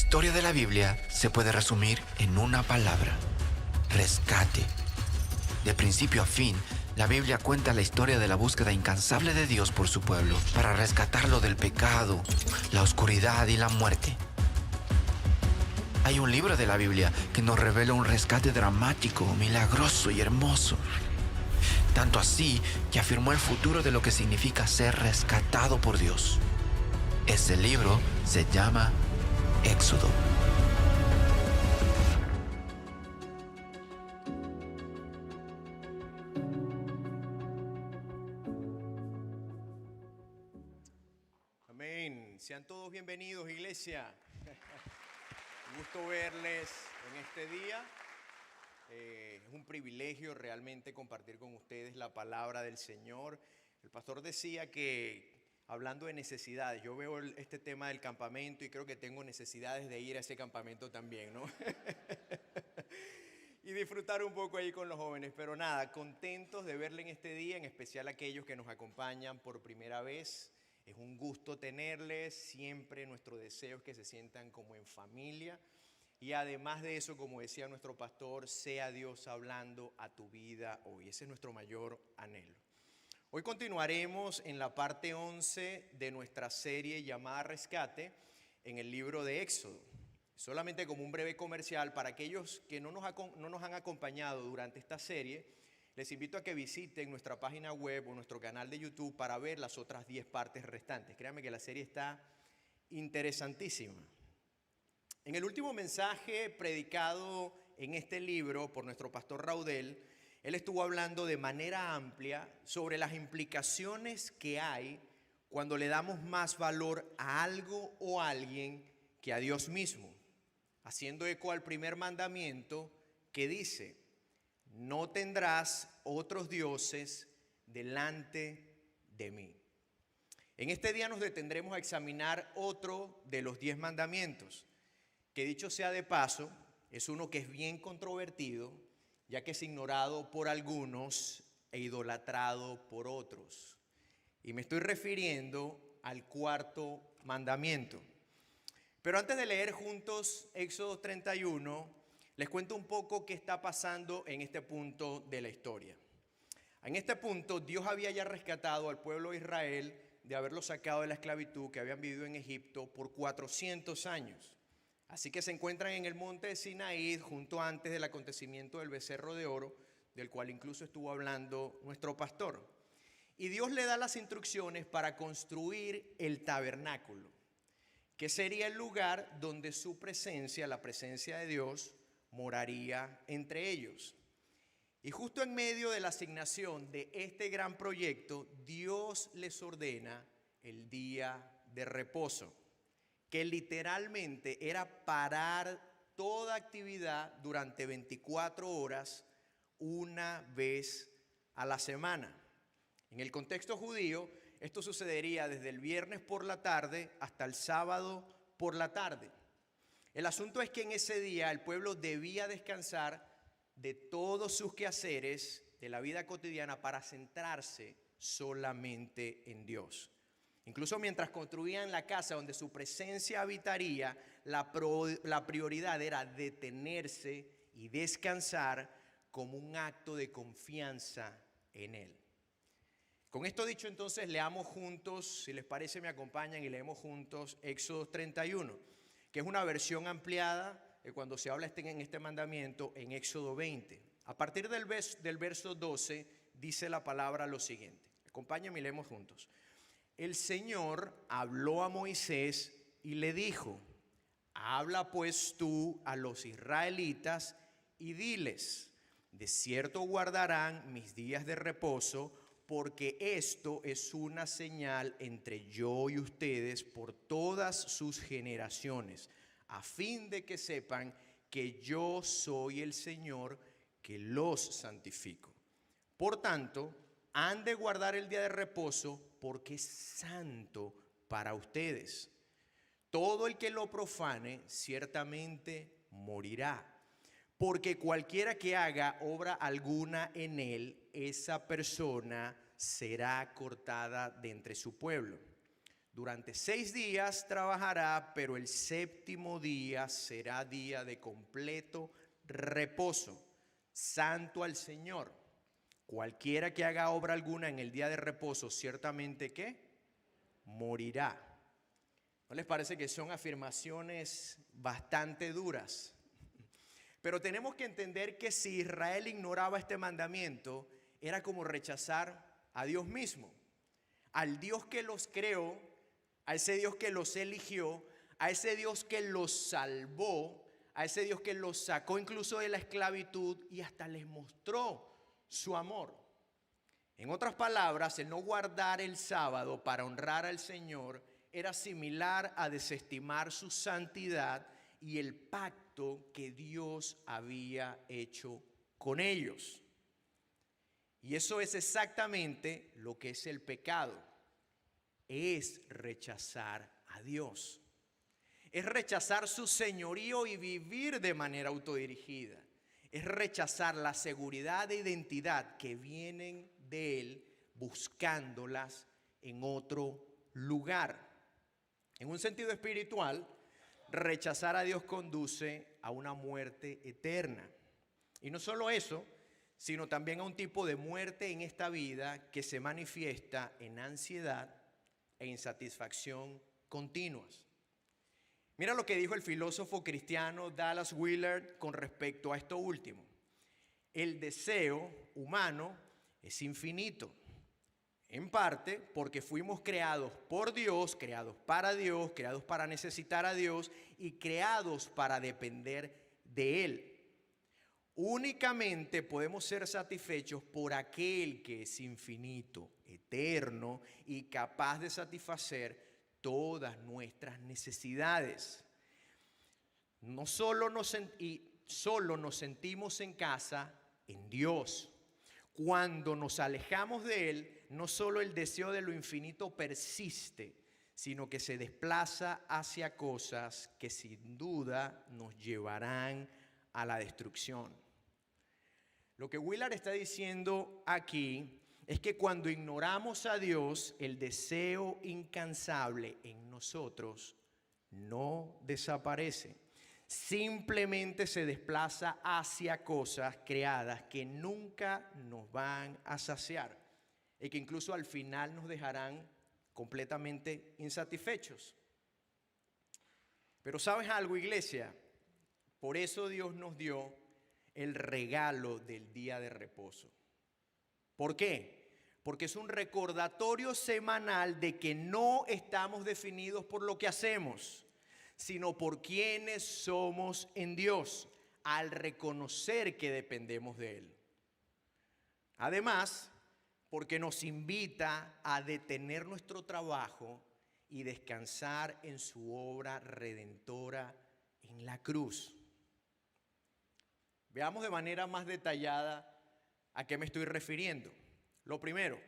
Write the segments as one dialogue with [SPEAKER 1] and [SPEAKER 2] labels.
[SPEAKER 1] historia de la Biblia se puede resumir en una palabra: rescate. De principio a fin, la Biblia cuenta la historia de la búsqueda incansable de Dios por su pueblo para rescatarlo del pecado, la oscuridad y la muerte. Hay un libro de la Biblia que nos revela un rescate dramático, milagroso y hermoso. Tanto así que afirmó el futuro de lo que significa ser rescatado por Dios. Ese libro se llama Éxodo.
[SPEAKER 2] Amén. Sean todos bienvenidos, iglesia. Un gusto verles en este día. Es un privilegio realmente compartir con ustedes la palabra del Señor. El pastor decía que, hablando de necesidades, yo veo este tema del campamento y creo que tengo necesidades de ir a ese campamento también, ¿no? Y disfrutar un poco ahí con los jóvenes. Pero nada, contentos de verle en este día, en especial aquellos que nos acompañan por primera vez. Es un gusto tenerles, siempre nuestro deseo es que se sientan como en familia. Y además de eso, como decía nuestro pastor, sea Dios hablando a tu vida hoy. Ese es nuestro mayor anhelo. Hoy continuaremos en la parte 11 de nuestra serie llamada Rescate en el libro de Éxodo. Solamente como un breve comercial, para aquellos que no nos han acompañado durante esta serie, les invito a que visiten nuestra página web o nuestro canal de YouTube para ver las otras 10 partes restantes. Créanme que la serie está interesantísima. En el último mensaje predicado en este libro por nuestro pastor Raudel, él estuvo hablando de manera amplia sobre las implicaciones que hay cuando le damos más valor a algo o a alguien que a Dios mismo, haciendo eco al primer mandamiento que dice: no tendrás otros dioses delante de mí. En este día nos detendremos a examinar otro de los 10 mandamientos, que dicho sea de paso, es uno que es bien controvertido, ya que es ignorado por algunos e idolatrado por otros. Y me estoy refiriendo al cuarto mandamiento. Pero antes de leer juntos Éxodo 31, les cuento un poco qué está pasando en este punto de la historia. En este punto, Dios había ya rescatado al pueblo de Israel de haberlo sacado de la esclavitud que habían vivido en Egipto por 400 años. Así que se encuentran en el monte de Sinaí, junto antes del acontecimiento del becerro de oro, del cual incluso estuvo hablando nuestro pastor. Y Dios le da las instrucciones para construir el tabernáculo, que sería el lugar donde su presencia, la presencia de Dios, moraría entre ellos. Y justo en medio de la asignación de este gran proyecto, Dios les ordena el día de reposo, que literalmente era parar toda actividad durante 24 horas, una vez a la semana. En el contexto judío, esto sucedería desde el viernes por la tarde hasta el sábado por la tarde. El asunto es que en ese día el pueblo debía descansar de todos sus quehaceres de la vida cotidiana para centrarse solamente en Dios. Incluso mientras construían la casa donde su presencia habitaría, la prioridad era detenerse y descansar como un acto de confianza en Él. Con esto dicho, entonces, leamos juntos, si les parece me acompañan y leemos juntos Éxodo 31, que es una versión ampliada de cuando se habla en este mandamiento en Éxodo 20. A partir del verso 12 dice la palabra lo siguiente. Acompáñenme y leemos juntos. El Señor habló a Moisés y le dijo: habla pues tú a los israelitas y diles: de cierto guardarán mis días de reposo, porque esto es una señal entre yo y ustedes por todas sus generaciones, a fin de que sepan que yo soy el Señor que los santifico. Por tanto, han de guardar el día de reposo porque es santo para ustedes. Todo el que lo profane ciertamente morirá, porque cualquiera que haga obra alguna en él, esa persona será cortada de entre su pueblo. Durante 6 días trabajará, pero el séptimo día será día de completo reposo, santo al Señor. Cualquiera que haga obra alguna en el día de reposo, ciertamente ¿qué? Morirá. ¿No les parece que son afirmaciones bastante duras? Pero tenemos que entender que si Israel ignoraba este mandamiento, era como rechazar a Dios mismo, al Dios que los creó, a ese Dios que los eligió, a ese Dios que los salvó, a ese Dios que los sacó incluso de la esclavitud y hasta les mostró su amor. En otras palabras, el no guardar el sábado para honrar al Señor era similar a desestimar su santidad y el pacto que Dios había hecho con ellos. Y eso es exactamente lo que es el pecado. Es rechazar a Dios. Es rechazar su señorío y vivir de manera autodirigida. Es rechazar la seguridad de identidad que vienen de Él buscándolas en otro lugar. En un sentido espiritual, rechazar a Dios conduce a una muerte eterna. Y no solo eso, sino también a un tipo de muerte en esta vida que se manifiesta en ansiedad e insatisfacción continuas. Mira lo que dijo el filósofo cristiano Dallas Willard con respecto a esto último. El deseo humano es infinito, en parte porque fuimos creados por Dios, creados para necesitar a Dios y creados para depender de Él. Únicamente podemos ser satisfechos por aquel que es infinito, eterno y capaz de satisfacer todas nuestras necesidades. Solo nos sentimos en casa en Dios. Cuando nos alejamos de Él, no solo el deseo de lo infinito persiste, sino que se desplaza hacia cosas que sin duda nos llevarán a la destrucción. Lo que Willard está diciendo aquí es que cuando ignoramos a Dios, el deseo incansable en nosotros no desaparece. Simplemente se desplaza hacia cosas creadas que nunca nos van a saciar y que incluso al final nos dejarán completamente insatisfechos. Pero ¿sabes algo, iglesia? Por eso Dios nos dio el regalo del día de reposo. ¿Por qué? Porque es un recordatorio semanal de que no estamos definidos por lo que hacemos, sino por quienes somos en Dios, al reconocer que dependemos de Él. Además, porque nos invita a detener nuestro trabajo y descansar en su obra redentora en la cruz. Veamos de manera más detallada a qué me estoy refiriendo. Lo primero,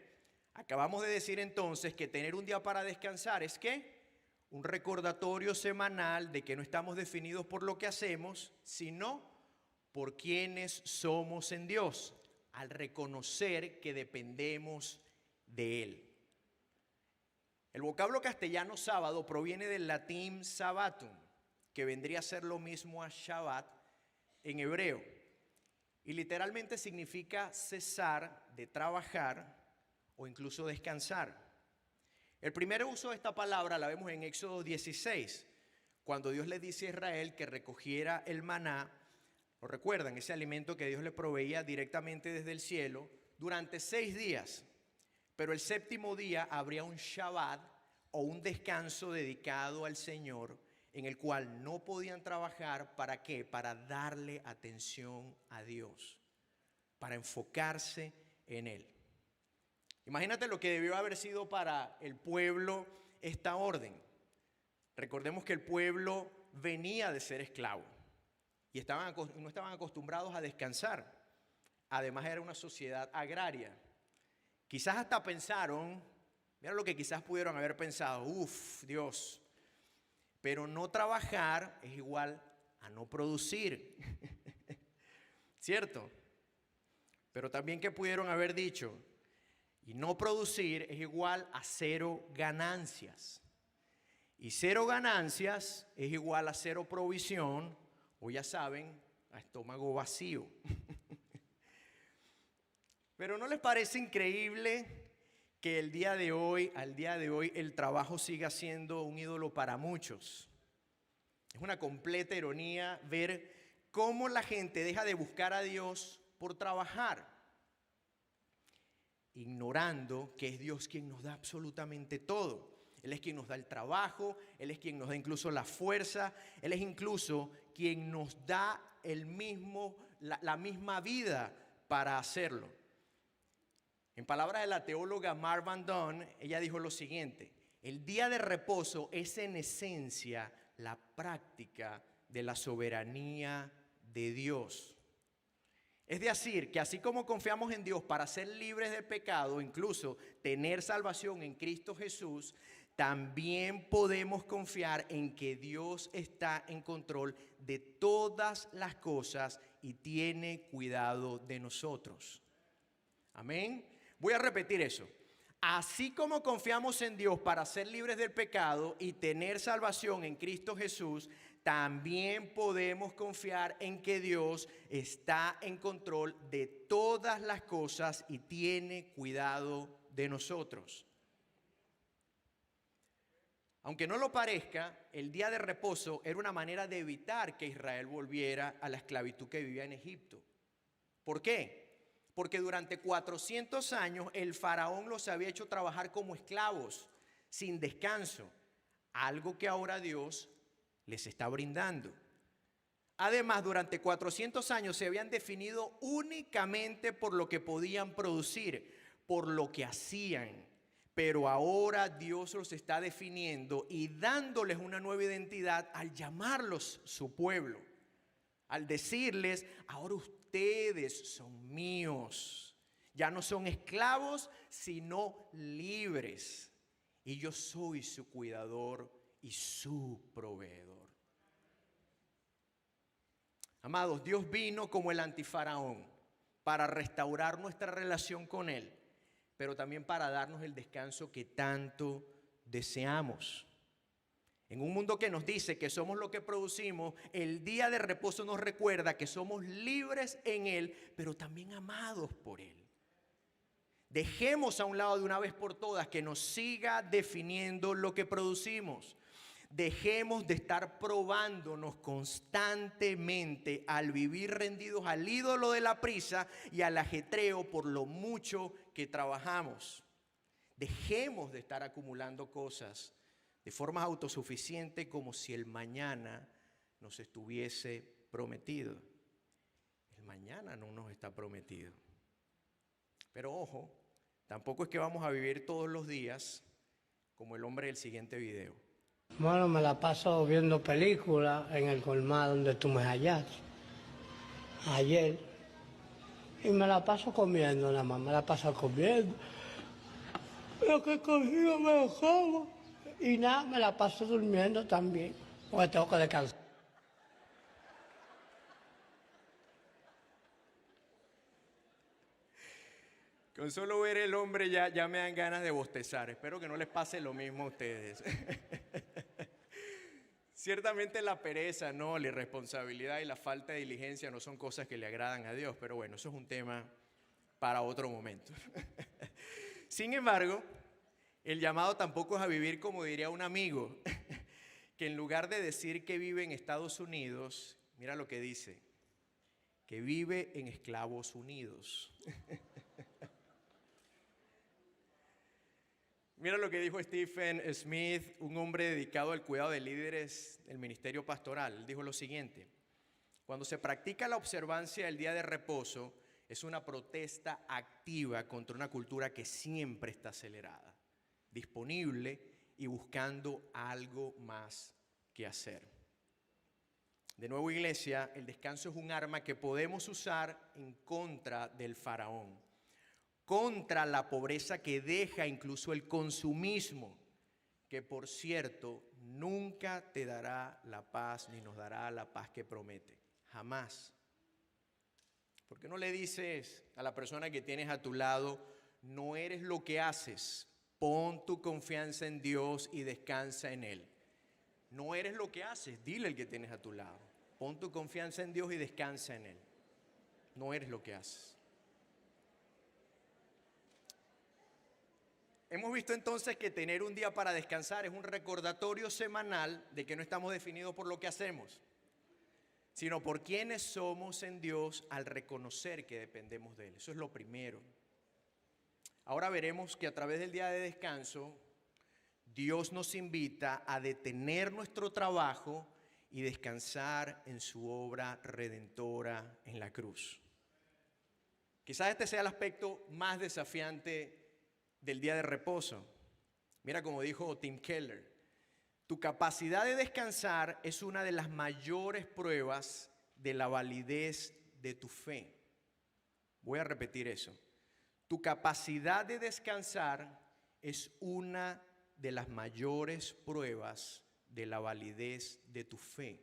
[SPEAKER 2] acabamos de decir entonces que tener un día para descansar es ¿qué? Un recordatorio semanal de que no estamos definidos por lo que hacemos, sino por quienes somos en Dios, al reconocer que dependemos de Él. El vocablo castellano sábado proviene del latín sabbatum, que vendría a ser lo mismo a Shabbat en hebreo, y literalmente significa cesar de trabajar o incluso descansar. El primer uso de esta palabra la vemos en Éxodo 16, cuando Dios le dice a Israel que recogiera el maná, ¿lo recuerdan? Ese alimento que Dios le proveía directamente desde el cielo durante 6 días. Pero el séptimo día habría un Shabbat o un descanso dedicado al Señor, en el cual no podían trabajar. ¿Para qué? Para darle atención a Dios, para enfocarse en Él. Imagínate lo que debió haber sido para el pueblo esta orden. Recordemos que el pueblo venía de ser esclavo y no estaban acostumbrados a descansar. Además era una sociedad agraria. Quizás hasta pensaron, mira lo que quizás pudieron haber pensado, Dios, pero no trabajar es igual a no producir, ¿cierto? Pero también que pudieron haber dicho, y no producir es igual a 0 ganancias. Y cero ganancias es igual a cero provisión, o ya saben, a estómago vacío. Pero ¿no les parece increíble que al día de hoy, el trabajo siga siendo un ídolo para muchos? Es una completa ironía ver cómo la gente deja de buscar a Dios por trabajar, ignorando que es Dios quien nos da absolutamente todo. Él es quien nos da el trabajo, Él es quien nos da incluso la fuerza, Él es incluso quien nos da la misma vida para hacerlo. En palabras de la teóloga Marv Van Don, ella dijo lo siguiente: el día de reposo es en esencia la práctica de la soberanía de Dios. Es decir, que así como confiamos en Dios para ser libres del pecado, incluso tener salvación en Cristo Jesús, también podemos confiar en que Dios está en control de todas las cosas y tiene cuidado de nosotros. Amén. Voy a repetir eso. Así como confiamos en Dios para ser libres del pecado y tener salvación en Cristo Jesús, también podemos confiar en que Dios está en control de todas las cosas y tiene cuidado de nosotros. Aunque no lo parezca, el día de reposo era una manera de evitar que Israel volviera a la esclavitud que vivía en Egipto. ¿Por qué? Porque durante 400 años el faraón los había hecho trabajar como esclavos, sin descanso, algo que ahora Dios les está brindando. Además, durante 400 años se habían definido únicamente por lo que podían producir, por lo que hacían. Pero ahora Dios los está definiendo y dándoles una nueva identidad al llamarlos su pueblo. Al decirles, ahora ustedes son míos. Ya no son esclavos, sino libres. Y yo soy su cuidador y su proveedor. Amados, Dios vino como el antifaraón para restaurar nuestra relación con Él, pero también para darnos el descanso que tanto deseamos. En un mundo que nos dice que somos lo que producimos, el día de reposo nos recuerda que somos libres en Él, pero también amados por Él. Dejemos a un lado de una vez por todas que nos siga definiendo lo que producimos. Dejemos de estar probándonos constantemente al vivir rendidos al ídolo de la prisa y al ajetreo por lo mucho que trabajamos. Dejemos de estar acumulando cosas de forma autosuficiente como si el mañana nos estuviese prometido. El mañana no nos está prometido. Pero ojo, tampoco es que vamos a vivir todos los días como el hombre del siguiente video.
[SPEAKER 3] Bueno, me la paso viendo películas en el colmado donde tú me hallaste ayer. Y me la paso comiendo, nada más, me la paso comiendo. Lo que consigo me lo como. Y nada, me la paso durmiendo también, porque tengo que descansar.
[SPEAKER 2] Con solo ver el hombre ya me dan ganas de bostezar. Espero que no les pase lo mismo a ustedes. Ciertamente la pereza, no, la irresponsabilidad y la falta de diligencia no son cosas que le agradan a Dios, pero bueno, eso es un tema para otro momento. Sin embargo, el llamado tampoco es a vivir como diría un amigo, que en lugar de decir que vive en Estados Unidos, mira lo que dice, que vive en Esclavos Unidos. Mira lo que dijo Stephen Smith, un hombre dedicado al cuidado de líderes del ministerio pastoral. Él dijo lo siguiente: cuando se practica la observancia del día de reposo, es una protesta activa contra una cultura que siempre está acelerada, disponible y buscando algo más que hacer. De nuevo, iglesia, el descanso es un arma que podemos usar en contra del faraón, contra la pobreza que deja incluso el consumismo, que por cierto nunca te dará la paz ni nos dará la paz que promete, jamás. ¿Por qué no le dices a la persona que tienes a tu lado, no eres lo que haces, pon tu confianza en Dios y descansa en Él? No eres lo que haces, dile al que tienes a tu lado. Pon tu confianza en Dios y descansa en Él. No eres lo que haces. Hemos visto entonces que tener un día para descansar es un recordatorio semanal de que no estamos definidos por lo que hacemos, sino por quienes somos en Dios al reconocer que dependemos de Él. Eso es lo primero. Ahora veremos que a través del día de descanso, Dios nos invita a detener nuestro trabajo y descansar en su obra redentora en la cruz. Quizás este sea el aspecto más desafiante del día de reposo. Mira como dijo Tim Keller, tu capacidad de descansar es una de las mayores pruebas de la validez de tu fe. Voy a repetir eso. Tu capacidad de descansar es una de las mayores pruebas de la validez de tu fe.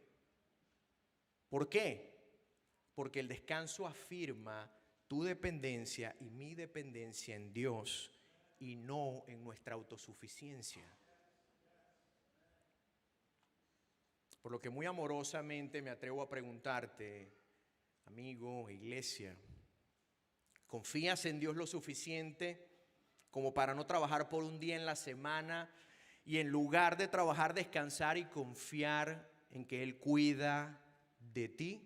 [SPEAKER 2] ¿Por qué? Porque el descanso afirma tu dependencia y mi dependencia en Dios y no en nuestra autosuficiencia. Por lo que muy amorosamente me atrevo a preguntarte, amigo, iglesia, ¿confías en Dios lo suficiente como para no trabajar por un día en la semana y en lugar de trabajar, descansar y confiar en que Él cuida de ti?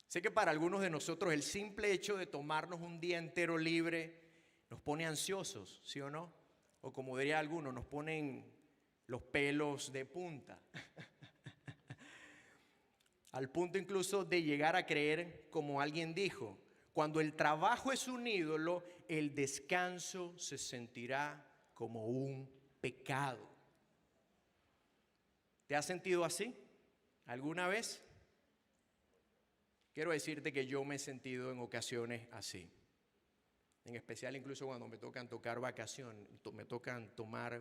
[SPEAKER 2] Sé que para algunos de nosotros el simple hecho de tomarnos un día entero libre nos pone ansiosos, ¿sí o no? O como diría algunos, nos ponen los pelos de punta. Al punto incluso de llegar a creer, como alguien dijo, cuando el trabajo es un ídolo, el descanso se sentirá como un pecado. ¿Te has sentido así alguna vez? Quiero decirte que yo me he sentido en ocasiones así. En especial incluso cuando me tocan tomar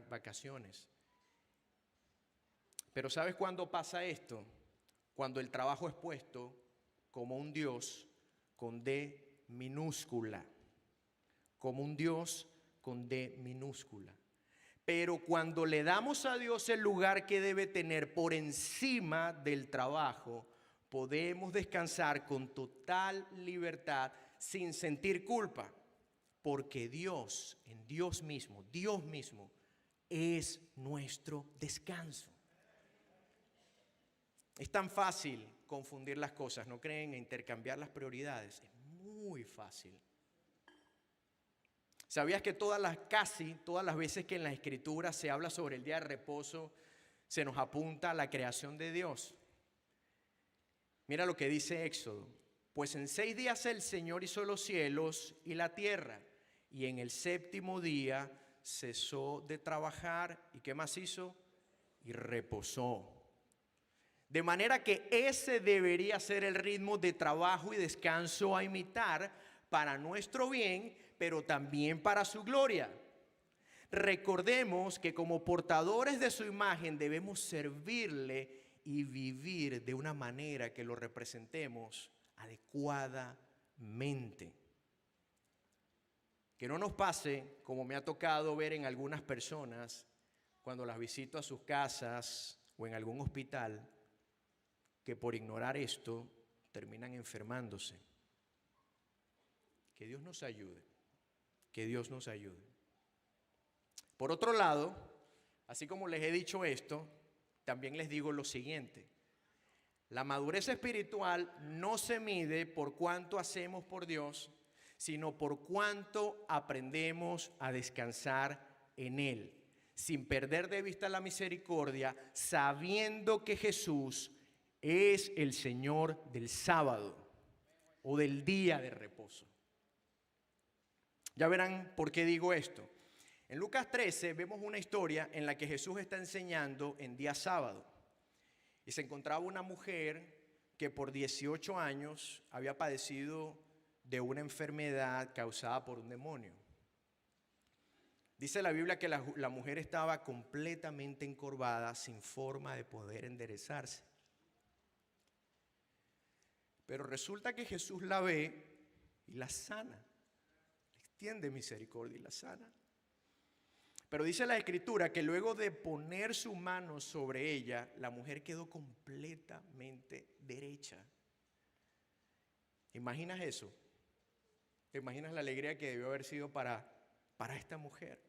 [SPEAKER 2] vacaciones. Pero ¿sabes cuándo pasa esto? Cuando el trabajo es puesto como un Dios con D minúscula. Como un Dios con D minúscula. Pero cuando le damos a Dios el lugar que debe tener por encima del trabajo, podemos descansar con total libertad sin sentir culpa. Porque Dios, en Dios mismo es nuestro descanso. Es tan fácil confundir las cosas, ¿no creen? E intercambiar las prioridades. Es muy fácil. ¿Sabías que casi todas las veces que en la Escritura se habla sobre el día de reposo, se nos apunta a la creación de Dios? Mira lo que dice Éxodo. Pues en 6 días el Señor hizo los cielos y la tierra, y en el 7º día cesó de trabajar. ¿Y qué más hizo? Y reposó. De manera que ese debería ser el ritmo de trabajo y descanso a imitar para nuestro bien, pero también para su gloria. Recordemos que como portadores de su imagen debemos servirle y vivir de una manera que lo representemos adecuadamente. Que no nos pase, como me ha tocado ver en algunas personas, cuando las visito a sus casas o en algún hospital, que por ignorar esto terminan enfermándose. Que Dios nos ayude, que Dios nos ayude. Por otro lado, así como les he dicho esto, también les digo lo siguiente. La madurez espiritual no se mide por cuánto hacemos por Dios, sino por cuánto aprendemos a descansar en Él, sin perder de vista la misericordia, sabiendo que Jesús es el Señor del sábado o del día de reposo. Ya verán por qué digo esto. En Lucas 13 vemos una historia en la que Jesús está enseñando en día sábado. Y se encontraba una mujer que por 18 años había padecido de una enfermedad causada por un demonio. Dice la Biblia que la mujer estaba completamente encorvada, sin forma de poder enderezarse. Pero resulta que Jesús la ve y la sana. Le extiende misericordia y la sana. Pero dice la Escritura que luego de poner su mano sobre ella, la mujer quedó completamente derecha. ¿Imaginas eso? ¿Te imaginas la alegría que debió haber sido para esta mujer?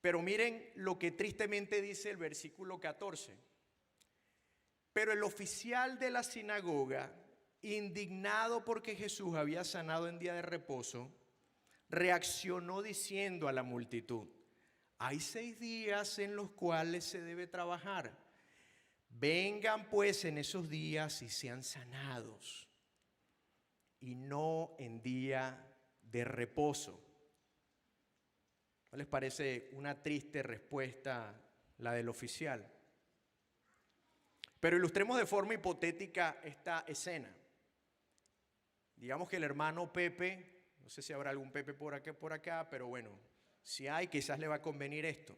[SPEAKER 2] Pero miren lo que tristemente dice el versículo 14. Pero el oficial de la sinagoga, indignado porque Jesús había sanado en día de reposo, reaccionó diciendo a la multitud: hay 6 días en los cuales se debe trabajar. Vengan pues en esos días y sean sanados, y no en día de reposo. ¿No les parece una triste respuesta la del oficial? Pero ilustremos de forma hipotética esta escena. Digamos que el hermano Pepe, no sé si habrá algún Pepe por acá, pero bueno, si hay, quizás le va a convenir esto.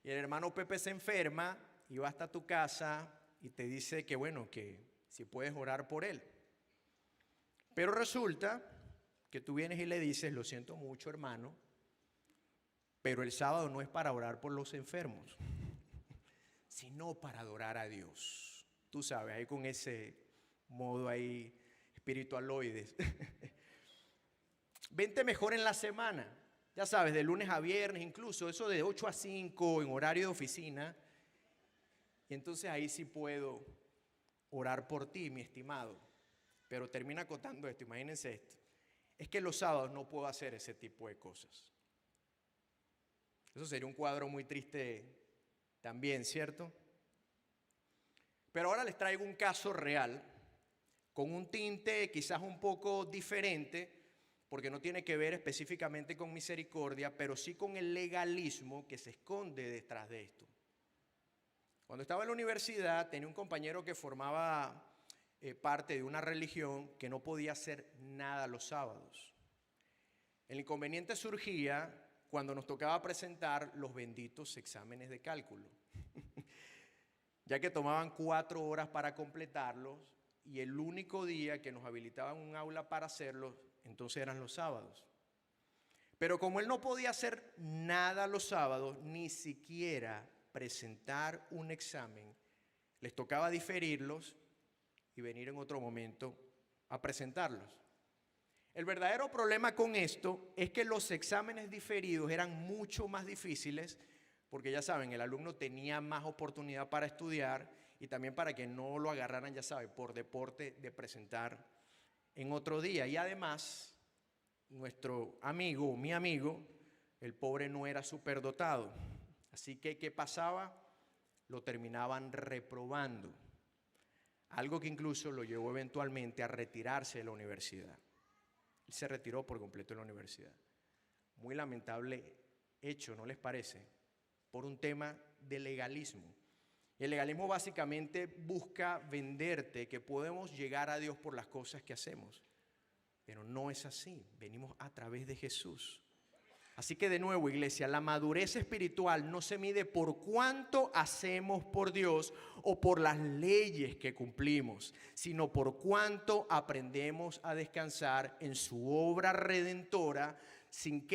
[SPEAKER 2] Y el hermano Pepe se enferma y va hasta tu casa y te dice que bueno, que si puedes orar por él. Pero resulta que tú vienes y le dices: lo siento mucho, hermano, pero el sábado no es para orar por los enfermos, sino para adorar a Dios. Tú sabes, ahí con ese modo ahí espiritualoides. Vente mejor en la semana, ya sabes, de lunes a viernes, incluso eso de 8 a 5 en horario de oficina. Y entonces ahí sí puedo orar por ti, mi estimado. Pero termina acotando esto, imagínense esto. Es que los sábados no puedo hacer ese tipo de cosas. Eso sería un cuadro muy triste también, ¿cierto? Pero ahora les traigo un caso real, con un tinte quizás un poco diferente, porque no tiene que ver específicamente con misericordia, pero sí con el legalismo que se esconde detrás de esto. Cuando estaba en la universidad tenía un compañero que formaba parte de una religión que no podía hacer nada los sábados. El inconveniente surgía cuando nos tocaba presentar los benditos exámenes de cálculo, ya que tomaban 4 horas para completarlos y el único día que nos habilitaban un aula para hacerlos, entonces eran los sábados. Pero como él no podía hacer nada los sábados, ni siquiera presentar un examen, les tocaba diferirlos y venir en otro momento a presentarlos. El verdadero problema con esto es que los exámenes diferidos eran mucho más difíciles porque ya saben, el alumno tenía más oportunidad para estudiar y también para que no lo agarraran, ya saben, por deporte de presentar en otro día. Y además, nuestro amigo, mi amigo, el pobre no era superdotado. Así que, ¿qué pasaba? Lo terminaban reprobando. Algo que incluso lo llevó eventualmente a retirarse de la universidad. Él se retiró por completo de la universidad. Muy lamentable hecho, ¿no les parece? Por un tema de legalismo. El legalismo básicamente busca venderte que podemos llegar a Dios por las cosas que hacemos. Pero no es así. Venimos a través de Jesús. Así que de nuevo, iglesia, la madurez espiritual no se mide por cuánto hacemos por Dios o por las leyes que cumplimos, sino por cuánto aprendemos a descansar en su obra redentora, sin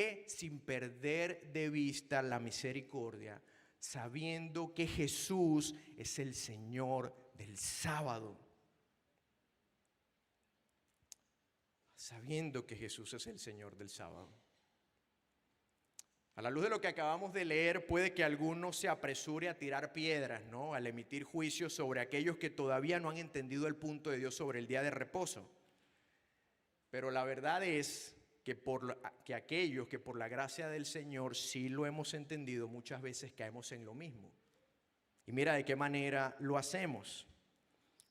[SPEAKER 2] perder de vista la misericordia, sabiendo que Jesús es el Señor del sábado. Sabiendo que Jesús es el Señor del sábado. A la luz de lo que acabamos de leer, puede que alguno se apresure a tirar piedras, ¿no? Al emitir juicios sobre aquellos que todavía no han entendido el punto de Dios sobre el día de reposo. Pero la verdad es que aquellos que por la gracia del Señor sí lo hemos entendido, muchas veces caemos en lo mismo. Y mira de qué manera lo hacemos.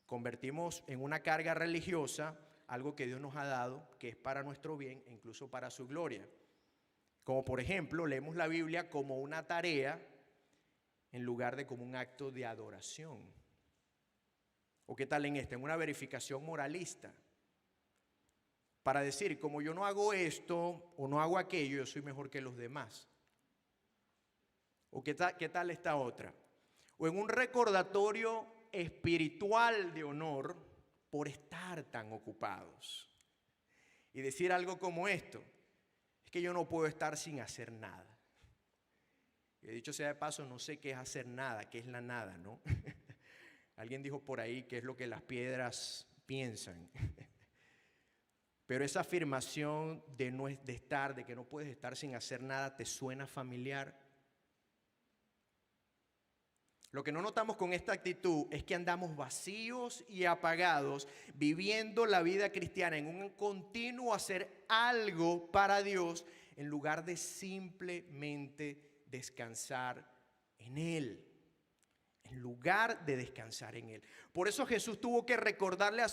[SPEAKER 2] Convertimos en una carga religiosa algo que Dios nos ha dado, que es para nuestro bien e incluso para su gloria. Como por ejemplo, leemos la Biblia como una tarea en lugar de como un acto de adoración. ¿O qué tal en una verificación moralista? Para decir, como yo no hago esto o no hago aquello, yo soy mejor que los demás. ¿O qué tal esta otra? O en un recordatorio espiritual de honor por estar tan ocupados. Y decir algo como esto: que yo no puedo estar sin hacer nada. Y dicho sea de paso, no sé qué es hacer nada, qué es la nada, ¿no? Alguien dijo por ahí que es lo que las piedras piensan. Pero esa afirmación de que no puedes estar sin hacer nada, ¿te suena familiar? Lo que no notamos con esta actitud es que andamos vacíos y apagados, viviendo la vida cristiana en un continuo hacer algo para Dios, en lugar de simplemente descansar en Él. En lugar de descansar en Él. Por eso Jesús tuvo que recordarle a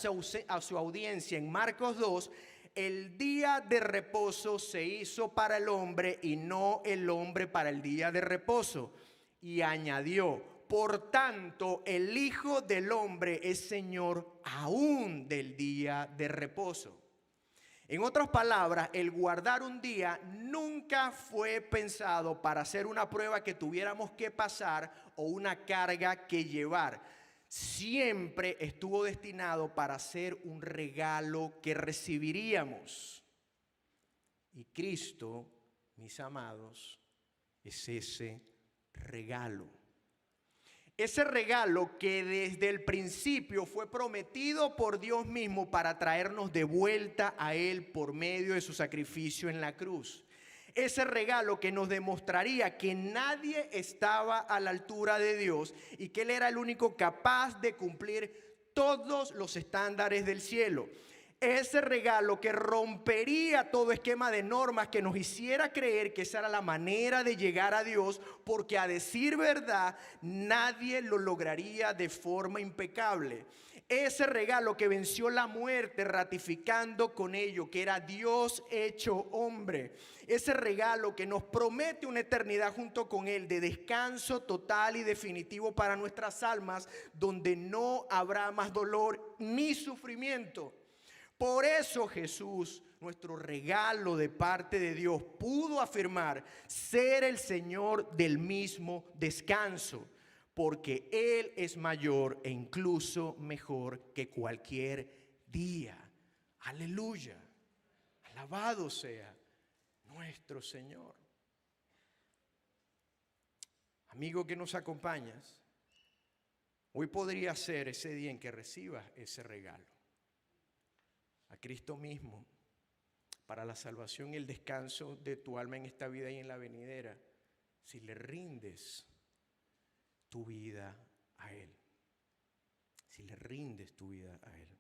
[SPEAKER 2] su audiencia en Marcos 2, el día de reposo se hizo para el hombre y no el hombre para el día de reposo. Y añadió, por tanto, el Hijo del Hombre es Señor aún del día de reposo. En otras palabras, el guardar un día nunca fue pensado para hacer una prueba que tuviéramos que pasar o una carga que llevar. Siempre estuvo destinado para ser un regalo que recibiríamos. Y Cristo, mis amados, es ese regalo. Ese regalo que desde el principio fue prometido por Dios mismo para traernos de vuelta a Él por medio de su sacrificio en la cruz. Ese regalo que nos demostraría que nadie estaba a la altura de Dios y que Él era el único capaz de cumplir todos los estándares del cielo. Ese regalo que rompería todo esquema de normas que nos hiciera creer que esa era la manera de llegar a Dios, porque a decir verdad, nadie lo lograría de forma impecable. Ese regalo que venció la muerte, ratificando con ello que era Dios hecho hombre. Ese regalo que nos promete una eternidad junto con Él, de descanso total y definitivo para nuestras almas, donde no habrá más dolor ni sufrimiento. Por eso Jesús, nuestro regalo de parte de Dios, pudo afirmar ser el Señor del mismo descanso, porque Él es mayor e incluso mejor que cualquier día. Aleluya, alabado sea nuestro Señor. Amigo que nos acompañas, hoy podría ser ese día en que recibas ese regalo. A Cristo mismo, para la salvación y el descanso de tu alma en esta vida y en la venidera, si le rindes tu vida a Él. Si le rindes tu vida a Él.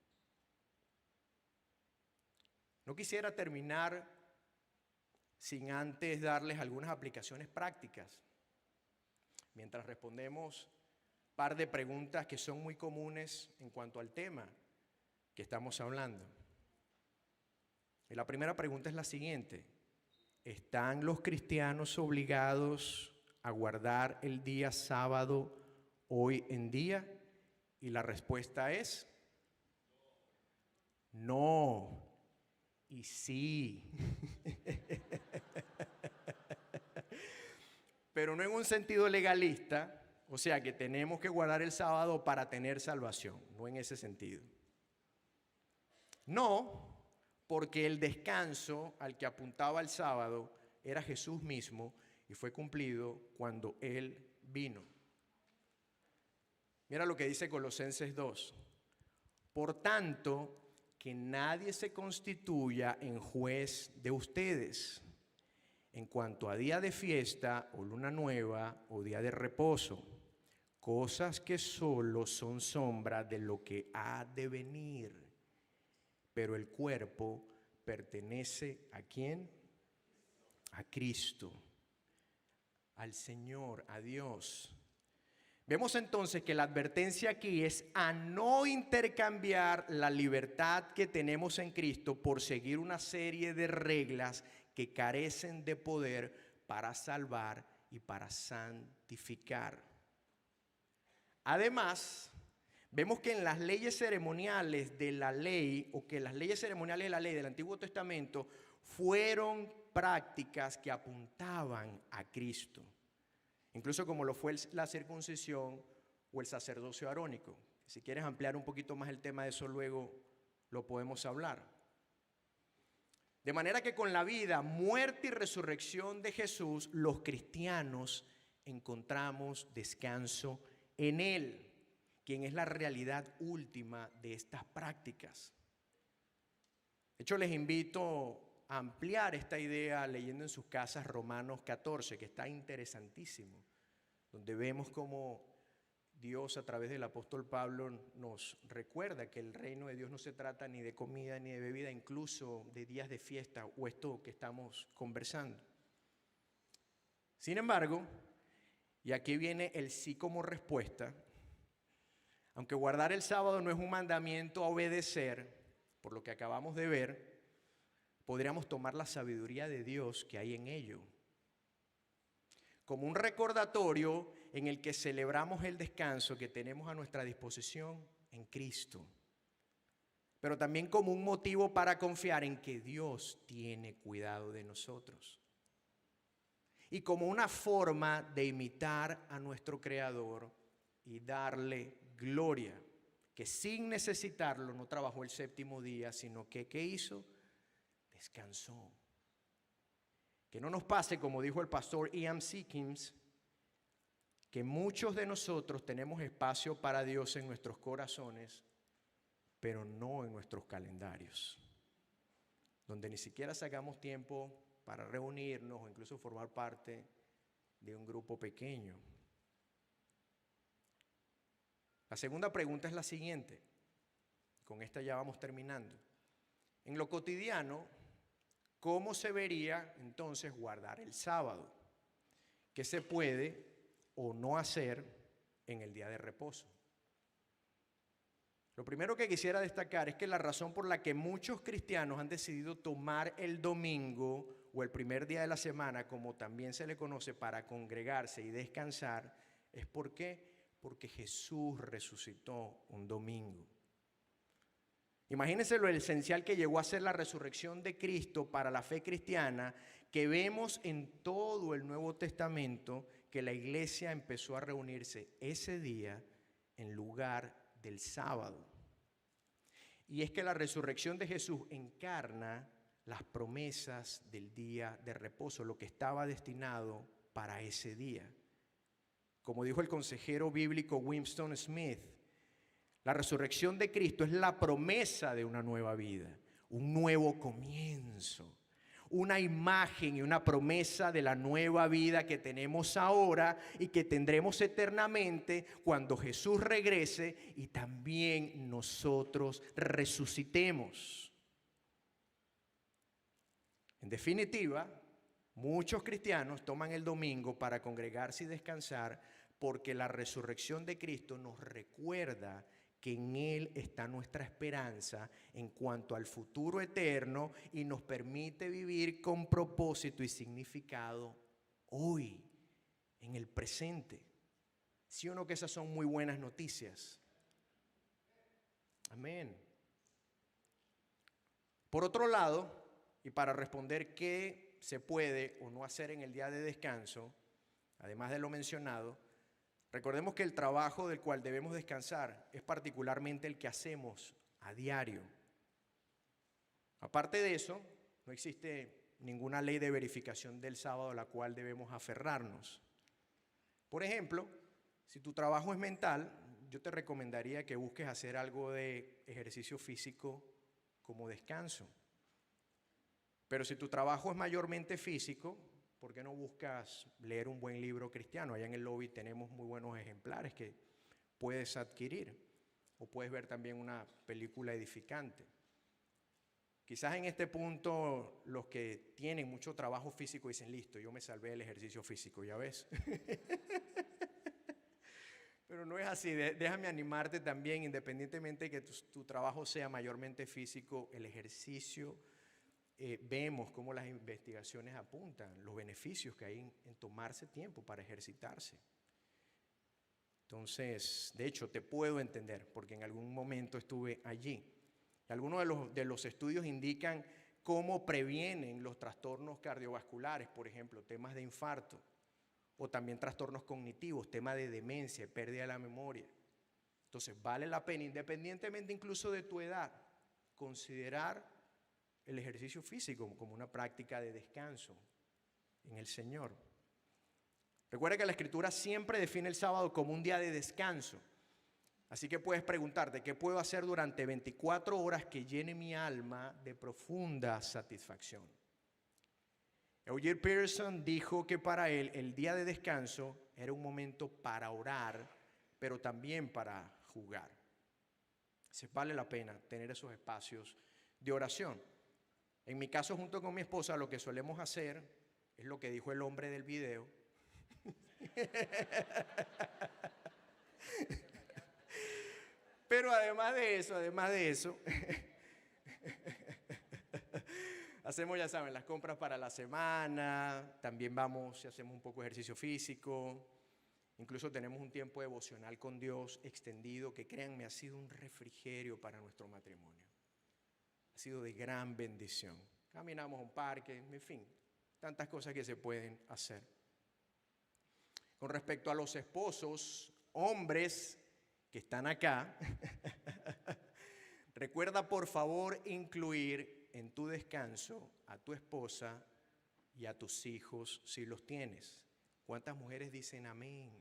[SPEAKER 2] No quisiera terminar sin antes darles algunas aplicaciones prácticas, mientras respondemos un par de preguntas que son muy comunes en cuanto al tema que estamos hablando. Y la primera pregunta es la siguiente: ¿están los cristianos obligados a guardar el día sábado hoy en día? Y la respuesta es no y sí. Pero no en un sentido legalista, o sea que tenemos que guardar el sábado para tener salvación, no en ese sentido. No, porque el descanso al que apuntaba el sábado era Jesús mismo y fue cumplido cuando Él vino. Mira lo que dice Colosenses 2. Por tanto, que nadie se constituya en juez de ustedes en cuanto a día de fiesta o luna nueva o día de reposo, cosas que solo son sombra de lo que ha de venir. Pero el cuerpo pertenece ¿a quién? A Cristo, al Señor, a Dios. Vemos entonces que la advertencia aquí es a no intercambiar la libertad que tenemos en Cristo por seguir una serie de reglas que carecen de poder para salvar y para santificar. Además, vemos que en las leyes ceremoniales de la ley, o que las leyes ceremoniales de la ley del Antiguo Testamento fueron prácticas que apuntaban a Cristo. Incluso como lo fue la circuncisión o el sacerdocio arónico. Si quieres ampliar un poquito más el tema de eso, luego lo podemos hablar. De manera que con la vida, muerte y resurrección de Jesús, los cristianos encontramos descanso en Él, quien es la realidad última de estas prácticas. De hecho, les invito a ampliar esta idea leyendo en sus casas Romanos 14, que está interesantísimo, donde vemos cómo Dios a través del apóstol Pablo nos recuerda que el reino de Dios no se trata ni de comida ni de bebida, incluso de días de fiesta o esto que estamos conversando. Sin embargo, y aquí viene el sí como respuesta, aunque guardar el sábado no es un mandamiento a obedecer, por lo que acabamos de ver, podríamos tomar la sabiduría de Dios que hay en ello como un recordatorio en el que celebramos el descanso que tenemos a nuestra disposición en Cristo, pero también como un motivo para confiar en que Dios tiene cuidado de nosotros y como una forma de imitar a nuestro Creador y darle gloria, que sin necesitarlo no trabajó el séptimo día, sino que ¿qué hizo? Descansó. Que no nos pase, como dijo el pastor Ian Seekins, que muchos de nosotros tenemos espacio para Dios en nuestros corazones, pero no en nuestros calendarios, donde ni siquiera sacamos tiempo para reunirnos o incluso formar parte de un grupo pequeño. La segunda pregunta es la siguiente, con esta ya vamos terminando. En lo cotidiano, ¿cómo se vería entonces guardar el sábado? ¿Qué se puede o no hacer en el día de reposo? Lo primero que quisiera destacar es que la razón por la que muchos cristianos han decidido tomar el domingo o el primer día de la semana, como también se le conoce, para congregarse y descansar, es porque Jesús resucitó un domingo. Imagínense lo esencial que llegó a ser la resurrección de Cristo para la fe cristiana, que vemos en todo el Nuevo Testamento que la iglesia empezó a reunirse ese día en lugar del sábado. Y es que la resurrección de Jesús encarna las promesas del día de reposo, lo que estaba destinado para ese día. Como dijo el consejero bíblico Winston Smith, la resurrección de Cristo es la promesa de una nueva vida, un nuevo comienzo, una imagen y una promesa de la nueva vida que tenemos ahora y que tendremos eternamente cuando Jesús regrese y también nosotros resucitemos. En definitiva, muchos cristianos toman el domingo para congregarse y descansar porque la resurrección de Cristo nos recuerda que en Él está nuestra esperanza en cuanto al futuro eterno y nos permite vivir con propósito y significado hoy, en el presente. ¿Sí o no que esas son muy buenas noticias? Amén. Por otro lado, y para responder qué se puede o no hacer en el día de descanso, además de lo mencionado, recordemos que el trabajo del cual debemos descansar es particularmente el que hacemos a diario. Aparte de eso, no existe ninguna ley de verificación del sábado a la cual debemos aferrarnos. Por ejemplo, si tu trabajo es mental, yo te recomendaría que busques hacer algo de ejercicio físico como descanso. Pero si tu trabajo es mayormente físico, ¿por qué no buscas leer un buen libro cristiano? Allá en el lobby tenemos muy buenos ejemplares que puedes adquirir. O puedes ver también una película edificante. Quizás en este punto los que tienen mucho trabajo físico dicen, listo, yo me salvé del ejercicio físico, ¿ya ves? Pero no es así. Déjame animarte también, independientemente de que tu trabajo sea mayormente físico, el ejercicio, vemos cómo las investigaciones apuntan los beneficios que hay en tomarse tiempo para ejercitarse. Entonces, de hecho, te puedo entender, porque en algún momento estuve allí. Algunos de los estudios indican cómo previenen los trastornos cardiovasculares, por ejemplo, temas de infarto, o también trastornos cognitivos, temas de demencia, pérdida de la memoria. Entonces, vale la pena, independientemente incluso de tu edad, considerar el ejercicio físico como una práctica de descanso en el Señor. Recuerda que la Escritura siempre define el sábado como un día de descanso. Así que puedes preguntarte, ¿qué puedo hacer durante 24 horas que llene mi alma de profunda satisfacción? Eugene Peterson dijo que para él el día de descanso era un momento para orar, pero también para jugar. Se vale la pena tener esos espacios de oración. En mi caso, junto con mi esposa, lo que solemos hacer es lo que dijo el hombre del video. Pero además de eso, hacemos, ya saben, las compras para la semana, también vamos y hacemos un poco de ejercicio físico, incluso tenemos un tiempo devocional con Dios extendido que, créanme, ha sido un refrigerio para nuestro matrimonio. Ha sido de gran bendición. Caminamos a un parque, en fin, tantas cosas que se pueden hacer. Con respecto a los esposos, hombres que están acá, recuerda por favor incluir en tu descanso a tu esposa y a tus hijos si los tienes. ¿Cuántas mujeres dicen amén?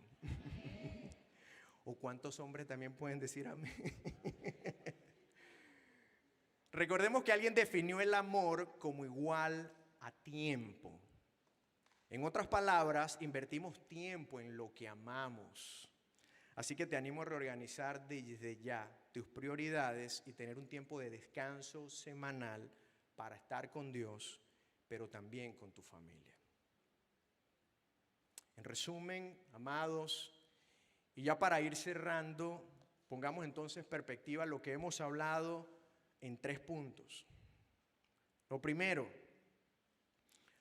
[SPEAKER 2] ¿O cuántos hombres también pueden decir amén? Recordemos que alguien definió el amor como igual a tiempo. En otras palabras, invertimos tiempo en lo que amamos. Así que te animo a reorganizar desde ya tus prioridades y tener un tiempo de descanso semanal para estar con Dios, pero también con tu familia. En resumen, amados, y ya para ir cerrando, pongamos entonces en perspectiva lo que hemos hablado en 3 puntos. Lo primero,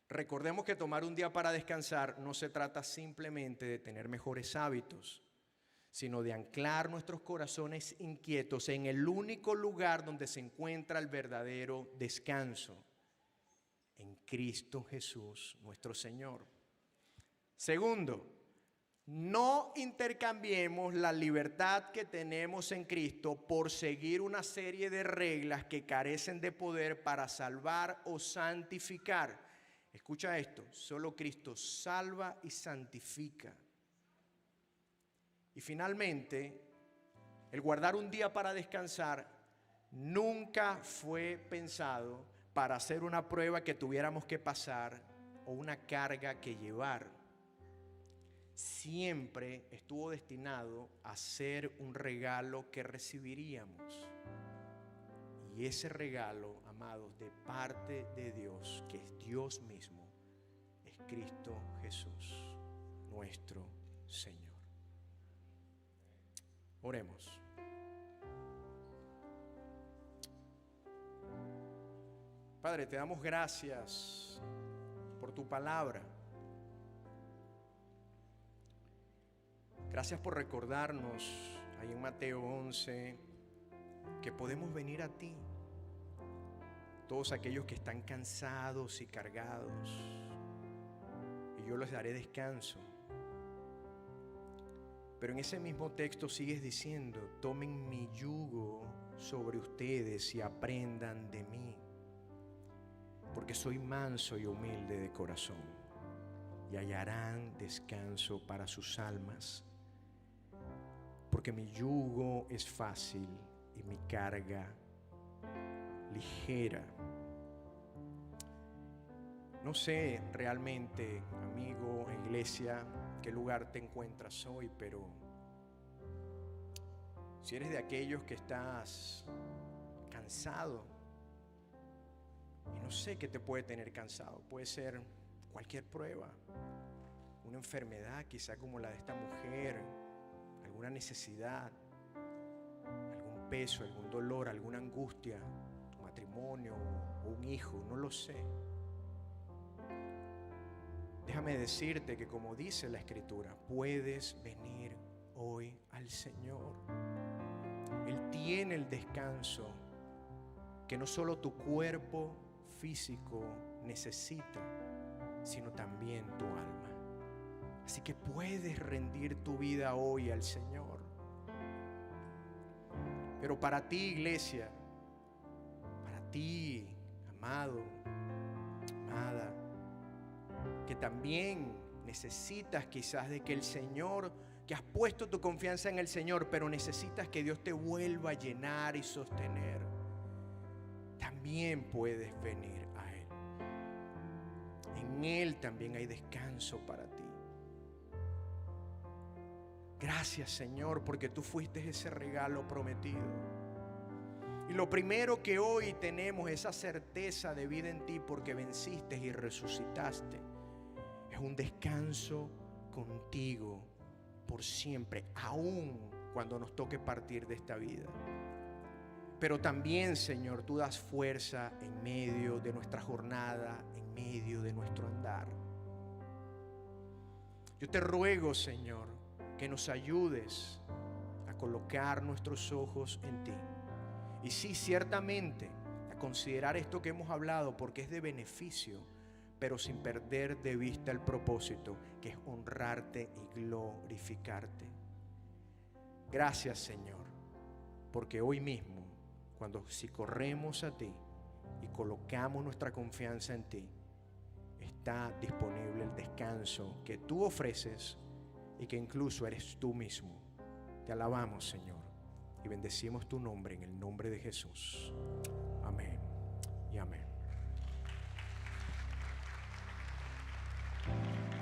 [SPEAKER 2] recordemos que tomar un día para descansar no se trata simplemente de tener mejores hábitos, sino de anclar nuestros corazones inquietos en el único lugar donde se encuentra el verdadero descanso, en Cristo Jesús, nuestro Señor. Segundo, no intercambiemos la libertad que tenemos en Cristo por seguir una serie de reglas que carecen de poder para salvar o santificar. Escucha esto, solo Cristo salva y santifica. Y finalmente, el guardar un día para descansar nunca fue pensado para hacer una prueba que tuviéramos que pasar o una carga que llevar. Siempre estuvo destinado a ser un regalo que recibiríamos. Y ese regalo, amados, de parte de Dios, que es Dios mismo, es Cristo Jesús, nuestro Señor. Oremos. Padre, te damos gracias por tu palabra. Gracias por recordarnos ahí en Mateo 11 que podemos venir a ti, todos aquellos que están cansados y cargados, y yo les daré descanso. Pero en ese mismo texto sigues diciendo: tomen mi yugo sobre ustedes y aprendan de mí, porque soy manso y humilde de corazón, y hallarán descanso para sus almas, porque mi yugo es fácil y mi carga ligera. No sé realmente, amigo, iglesia, qué lugar te encuentras hoy, pero si eres de aquellos que estás cansado, y no sé qué te puede tener cansado, puede ser cualquier prueba, una enfermedad quizá como la de esta mujer, alguna necesidad, algún peso, algún dolor, alguna angustia, tu matrimonio o un hijo, no lo sé. Déjame decirte que, como dice la Escritura, puedes venir hoy al Señor. Él tiene el descanso que no solo tu cuerpo físico necesita, sino también tu alma. Así que puedes rendir tu vida hoy al Señor. Pero para ti, iglesia, para ti, amado, amada, que también necesitas quizás de que el Señor, que has puesto tu confianza en el Señor, pero necesitas que Dios te vuelva a llenar y sostener, también puedes venir a Él. En Él también hay descanso para ti. Gracias, Señor, porque tú fuiste ese regalo prometido. Y lo primero que hoy tenemos, esa certeza de vida en ti porque venciste y resucitaste, es un descanso contigo por siempre, aún cuando nos toque partir de esta vida. Pero también, Señor, tú das fuerza en medio de nuestra jornada, en medio de nuestro andar. Yo te ruego, Señor, que nos ayudes a colocar nuestros ojos en ti. Y sí, ciertamente, a considerar esto que hemos hablado porque es de beneficio, pero sin perder de vista el propósito, que es honrarte y glorificarte. Gracias, Señor, porque hoy mismo, si corremos a ti y colocamos nuestra confianza en ti, está disponible el descanso que tú ofreces y que incluso eres tú mismo. Te alabamos, Señor, y bendecimos tu nombre en el nombre de Jesús. Amén y amén.